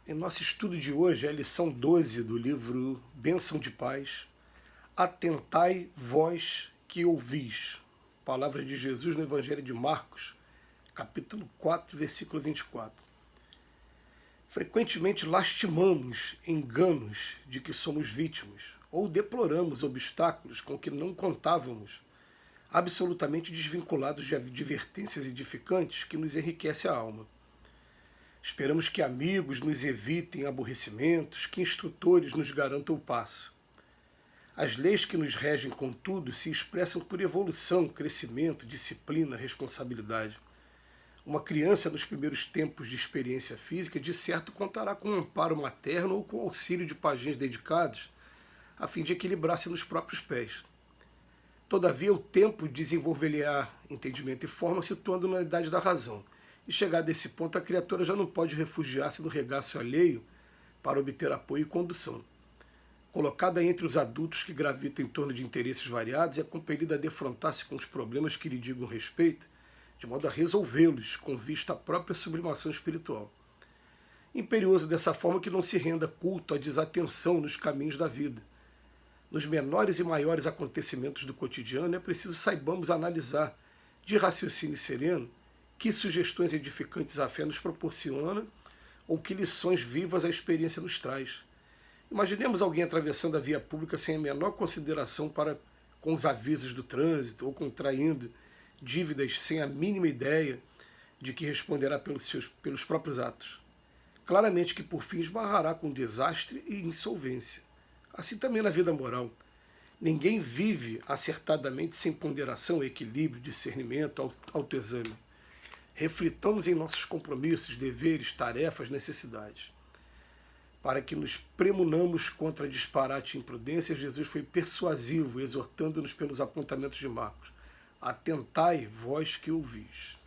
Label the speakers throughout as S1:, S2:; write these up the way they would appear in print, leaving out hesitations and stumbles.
S1: Em nosso estudo de hoje, é a lição 12 do livro Bênção de Paz. Atentai vós que ouvis. Palavra de Jesus no Evangelho de Marcos, capítulo 4, versículo 24. Frequentemente lastimamos enganos de que somos vítimas, ou deploramos obstáculos com que não contávamos, absolutamente desvinculados de advertências edificantes que nos enriquecem a alma. Esperamos que amigos nos evitem aborrecimentos, que instrutores nos garantam o passo. As leis que nos regem, contudo, se expressam por evolução, crescimento, disciplina, responsabilidade. Uma criança nos primeiros tempos de experiência física, de certo, contará com um amparo materno ou com o auxílio de pajés dedicados, a fim de equilibrar-se nos próprios pés. Todavia, o tempo desenvolver-lhe-á entendimento e forma, situando na idade da razão. E chegada a esse ponto, a criatura já não pode refugiar-se no regaço alheio para obter apoio e condução. Colocada entre os adultos que gravitam em torno de interesses variados, é compelida a defrontar-se com os problemas que lhe digam respeito, de modo a resolvê-los com vista à própria sublimação espiritual. Imperioso dessa forma que não se renda culto à desatenção nos caminhos da vida. Nos menores e maiores acontecimentos do cotidiano, é preciso saibamos analisar, de raciocínio sereno, que sugestões edificantes a fé nos proporciona ou que lições vivas a experiência nos traz. Imaginemos alguém atravessando a via pública sem a menor consideração para com os avisos do trânsito ou contraindo dívidas sem a mínima ideia de que responderá pelos próprios atos. Claramente que por fim esbarrará com desastre e insolvência. Assim também na vida moral. Ninguém vive acertadamente sem ponderação, equilíbrio, discernimento, autoexame. Reflitamos em nossos compromissos, deveres, tarefas, necessidades. Para que nos premunamos contra disparate e imprudência, Jesus foi persuasivo, exortando-nos pelos apontamentos de Marcos. Atentai, vós que ouvis.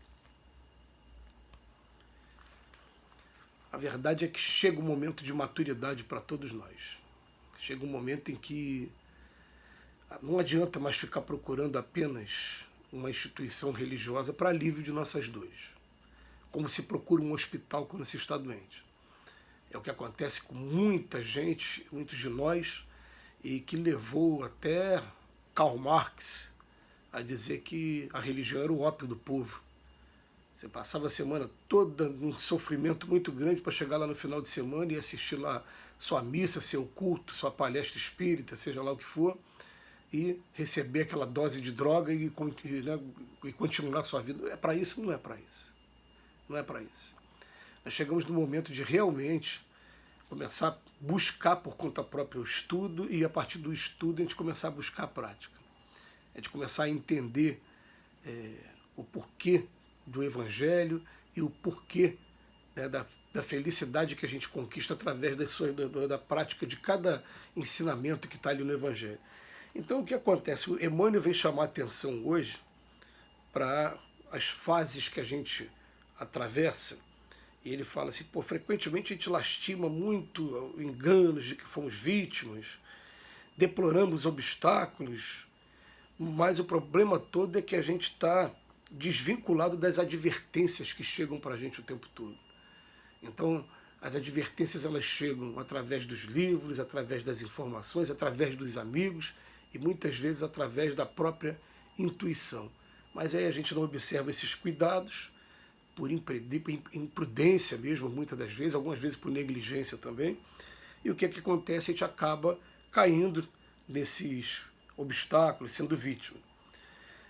S1: A verdade é que chega um momento de maturidade para todos nós. Chega um momento em que não adianta mais ficar procurando apenas uma instituição religiosa para alívio de nossas dores, como se procura um hospital quando se está doente. É o que acontece com muita gente, muitos de nós, e que levou até Karl Marx a dizer que a religião era o ópio do povo. Você passava a semana toda num sofrimento muito grande para chegar lá no final de semana e assistir lá sua missa, seu culto, sua palestra espírita, seja lá o que for, e receber aquela dose de droga e continuar a sua vida. É para isso? Não é para isso. Não é para isso. Nós chegamos no momento de realmente começar a buscar por conta própria o estudo e a partir do estudo a gente começar a buscar a prática. A gente começar a entender o porquê do Evangelho e o porquê da felicidade que a gente conquista através da prática de cada ensinamento que está ali no Evangelho. Então, o que acontece? O Emmanuel vem chamar a atenção hoje para as fases que a gente atravessa, e ele fala assim, frequentemente a gente lastima muito enganos de que fomos vítimas, deploramos obstáculos, mas o problema todo é que a gente está desvinculado das advertências que chegam para a gente o tempo todo. Então, as advertências elas chegam através dos livros, através das informações, através dos amigos, e muitas vezes através da própria intuição. Mas aí a gente não observa esses cuidados, por imprudência mesmo, muitas das vezes, algumas vezes por negligência também, e o que é que acontece? A gente acaba caindo nesses obstáculos, sendo vítima.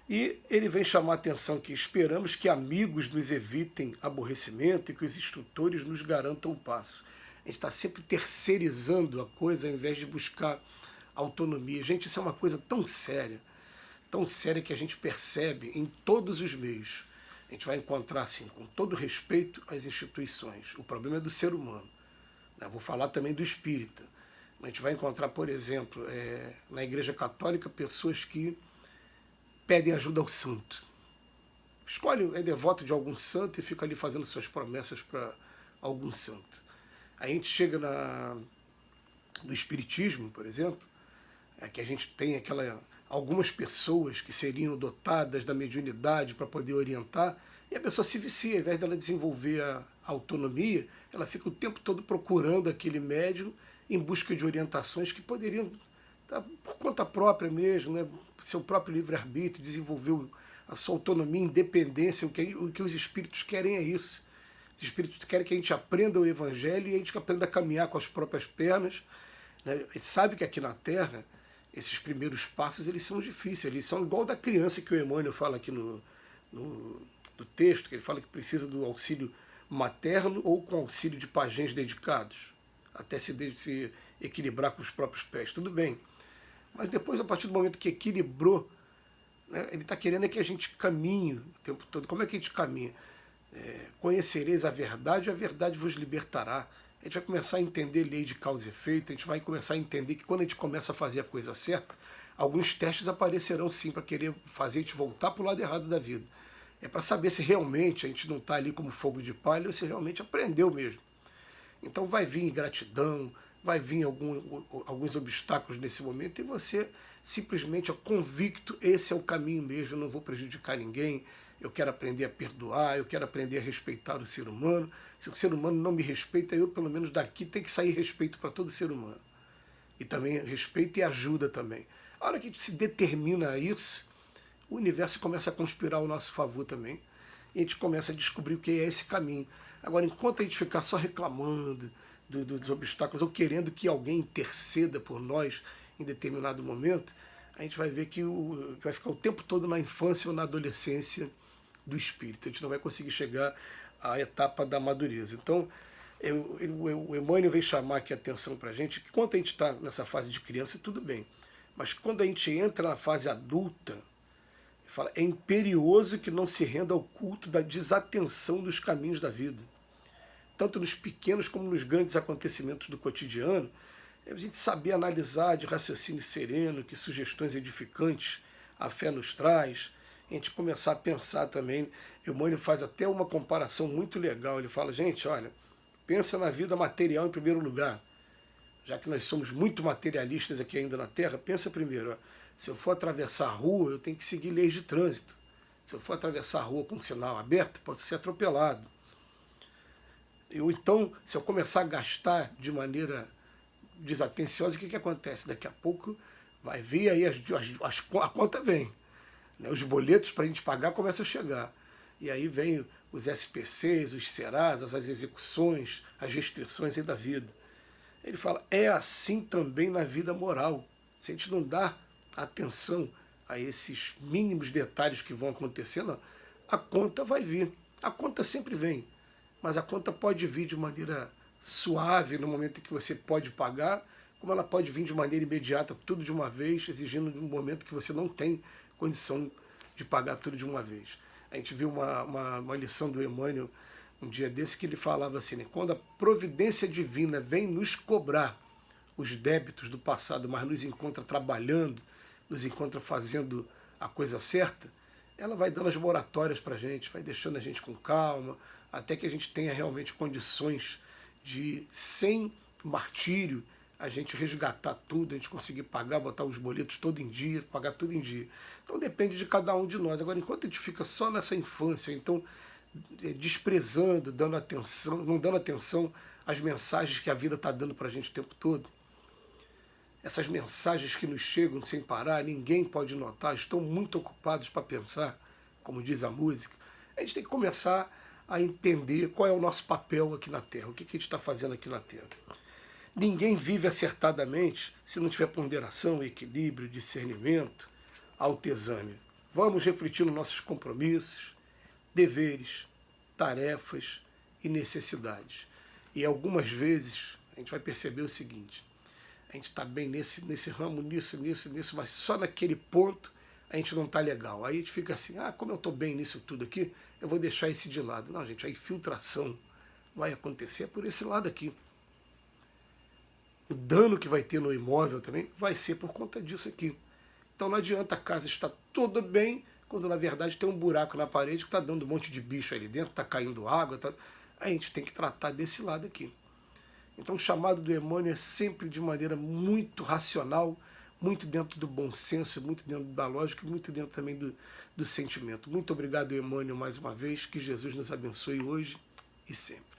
S1: E ele vem chamar a atenção que esperamos que amigos nos evitem aborrecimento e que os instrutores nos garantam o passo. A gente está sempre terceirizando a coisa ao invés de buscar autonomia. Gente, isso é uma coisa tão séria que a gente percebe em todos os meios. A gente vai encontrar, assim, com todo respeito às instituições. O problema é do ser humano. Eu vou falar também do espírita. A gente vai encontrar, por exemplo, na Igreja Católica, pessoas que pedem ajuda ao santo. Escolhe, é devoto de algum santo e fica ali fazendo suas promessas para algum santo. Aí a gente chega no espiritismo, por exemplo, que a gente tem algumas pessoas que seriam dotadas da mediunidade para poder orientar, e a pessoa se vicia, ao invés dela desenvolver autonomia, ela fica o tempo todo procurando aquele médium em busca de orientações que poderiam, tá, por conta própria mesmo, né, seu próprio livre-arbítrio, desenvolver a sua autonomia, independência. O que os espíritos querem é isso. Os espíritos querem que a gente aprenda o Evangelho e a gente aprenda a caminhar com as próprias pernas, né? A gente sabe que aqui na Terra, esses primeiros passos eles são difíceis, eles são igual da criança que o Emmanuel fala aqui no texto, que ele fala que precisa do auxílio materno ou com auxílio de pajens dedicados, até se equilibrar com os próprios pés. Tudo bem. Mas depois, a partir do momento que equilibrou, né, ele está querendo é que a gente caminhe o tempo todo. Como é que a gente caminha? Conhecereis a verdade vos libertará. A gente vai começar a entender lei de causa e efeito, a gente vai começar a entender que quando a gente começa a fazer a coisa certa, alguns testes aparecerão sim para querer fazer a gente voltar para o lado errado da vida. É para saber se realmente a gente não está ali como fogo de palha ou se realmente aprendeu mesmo. Então vai vir ingratidão, vai vir alguns obstáculos nesse momento e você simplesmente é convicto, esse é o caminho mesmo, eu não vou prejudicar ninguém, eu quero aprender a perdoar, eu quero aprender a respeitar o ser humano. Se o ser humano não me respeita, eu pelo menos daqui tem que sair respeito para todo ser humano. E também respeito e ajuda também. A hora que a gente se determina a isso, o universo começa a conspirar ao nosso favor também. E a gente começa a descobrir o que é esse caminho. Agora, enquanto a gente ficar só reclamando dos obstáculos ou querendo que alguém interceda por nós em determinado momento, a gente vai ver que vai ficar o tempo todo na infância ou na adolescência do espírito. A gente não vai conseguir chegar à etapa da madureza. Então, o Emmanuel vem chamar aqui a atenção para a gente que quando a gente está nessa fase de criança, tudo bem. Mas quando a gente entra na fase adulta, ele fala, é imperioso que não se renda ao culto da desatenção dos caminhos da vida. Tanto nos pequenos como nos grandes acontecimentos do cotidiano, é a gente saber analisar de raciocínio sereno, que sugestões edificantes a fé nos traz, a gente começar a pensar também. O Emmanuel faz até uma comparação muito legal, ele fala, gente, olha, pensa na vida material em primeiro lugar, já que nós somos muito materialistas aqui ainda na Terra, pensa primeiro, ó, se eu for atravessar a rua, eu tenho que seguir leis de trânsito. Se eu for atravessar a rua com sinal aberto, posso ser atropelado. Ou então, se eu começar a gastar de maneira desatenciosa, o que acontece? Daqui a pouco vai vir aí, a conta vem. Né? Os boletos para a gente pagar começam a chegar. E aí vem os SPCs, os Serasas, as execuções, as restrições aí da vida. Ele fala, é assim também na vida moral. Se a gente não dá atenção a esses mínimos detalhes que vão acontecendo, a conta vai vir. A conta sempre vem, mas a conta pode vir de maneira suave no momento em que você pode pagar, como ela pode vir de maneira imediata, tudo de uma vez, exigindo um momento que você não tem condição de pagar tudo de uma vez. A gente viu uma lição do Emmanuel um dia desse que ele falava assim, né, quando a providência divina vem nos cobrar os débitos do passado, mas nos encontra trabalhando, nos encontra fazendo a coisa certa, ela vai dando as moratórias para a gente, vai deixando a gente com calma, até que a gente tenha realmente condições de, sem martírio, a gente resgatar tudo, a gente conseguir pagar, botar os boletos todo em dia, pagar tudo em dia. Então depende de cada um de nós. Agora, enquanto a gente fica só nessa infância, então desprezando, não dando atenção às mensagens que a vida está dando para a gente o tempo todo, essas mensagens que nos chegam sem parar, ninguém pode notar, estão muito ocupados para pensar, como diz a música, a gente tem que começar a entender qual é o nosso papel aqui na Terra, o que a gente está fazendo aqui na Terra. Ninguém vive acertadamente se não tiver ponderação, equilíbrio, discernimento, autoexame. Vamos refletir nos nossos compromissos, deveres, tarefas e necessidades. E algumas vezes a gente vai perceber o seguinte, a gente está bem nesse ramo, nisso, mas só naquele ponto a gente não está legal. Aí a gente fica assim, como eu estou bem nisso tudo aqui, eu vou deixar esse de lado. Não, gente, a infiltração vai acontecer por esse lado aqui. O dano que vai ter no imóvel também vai ser por conta disso aqui. Então não adianta a casa estar toda bem, quando na verdade tem um buraco na parede que está dando um monte de bicho ali dentro, está caindo água. A gente tem que tratar desse lado aqui. Então o chamado do Emmanuel é sempre de maneira muito racional, muito dentro do bom senso, muito dentro da lógica e muito dentro também do sentimento. Muito obrigado, Emmanuel, mais uma vez. Que Jesus nos abençoe hoje e sempre.